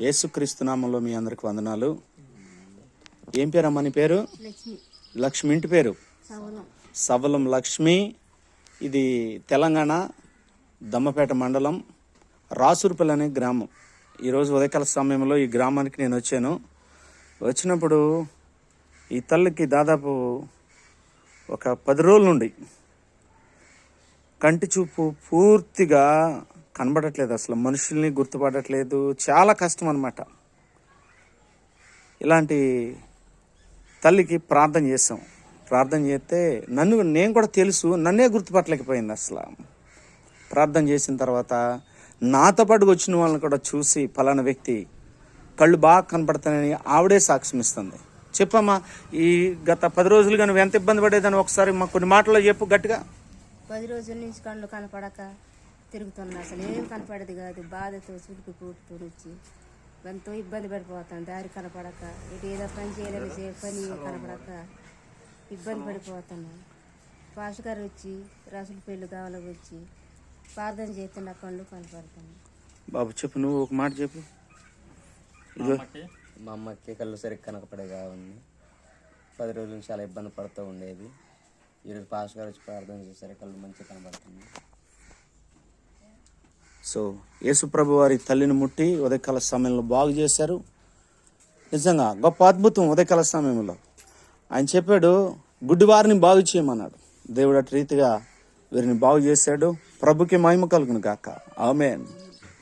యేసుక్రీస్తు నామంలో మీ అందరికి వందనాలు. ఏం పేరమ్మా నీ పేరు? లక్ష్మి. ఇంటి పేరు సవలం లక్ష్మి. ఇది తెలంగాణ దమ్మపేట మండలం రాసూర్పల్లి అనే గ్రామం. ఈరోజు ఉదయకాల సమయంలో ఈ గ్రామానికి నేను వచ్చాను. వచ్చినప్పుడు ఈ తల్లికి దాదాపు ఒక 10 రోజుల నుండి కంటి చూపు పూర్తిగా కనబడట్లేదు, అసలు మనుషుల్ని గుర్తుపడట్లేదు. చాలా కష్టం అన్నమాట. ఇలాంటి తల్లికి ప్రార్థన చేసాం. ప్రార్థన చేస్తే నేను కూడా తెలుసు, నన్నే గుర్తుపట్టలేకపోయింది అసలు. ప్రార్థన చేసిన తర్వాత నాతో పాటు వచ్చిన వాళ్ళని కూడా చూసి ఫలానా వ్యక్తి కళ్ళు బాగా కనపడతానని ఆవిడే సాక్ష్యం ఇస్తుంది. చెప్పమ్మా, ఈ గత 10 రోజులుగా నువ్వు ఎంత ఇబ్బంది పడేదని ఒకసారి మాకు కొన్ని మాటల్లో చెప్పు గట్టిగా. 10 రోజుల నుంచి కళ్ళు కనపడక తిరుగుతున్నా, అసలు ఏం కనపడదు కాదు. బాధతో చురికి కూడుతూ వచ్చి ఎంతో ఇబ్బంది పడిపోతాను. దారి కనపడక, ఇటు ఏదో పని చేయాలని పని కనపడక ఇబ్బంది పడిపోతున్నాను. పాస్ గారు వచ్చి రసులు పెళ్ళి కావాలని వచ్చి ప్రార్థన చేస్తే నా కళ్ళు కనపడుతుంది. బాబు చెప్పు, నువ్వు ఒక మాట చెప్పు. మా అమ్మకి కళ్ళు సరిగ్గా కనపడేగా ఉంది. 10 రోజుల నుంచి చాలా ఇబ్బంది పడుతూ ఉండేది. ఈరోజు పాస్ గారు వచ్చి ప్రార్థన చేశారు, కళ్ళు మంచిగా కనబడుతుంది. సో యేసుప్రభు వారి తల్లిని ముట్టి ఉదయకాల సమయంలో బాగు చేశారు. నిజంగా గొప్ప అద్భుతం. ఉదయకాల సమయంలో ఆయన చెప్పాడు, గుడ్డివారిని బాగు చేయమన్నాడు. దేవుడు అటు రీతిగా వీరిని బాగు చేశాడు. ప్రభుకి మహిమ కలుగును గాక. ఆమేన్.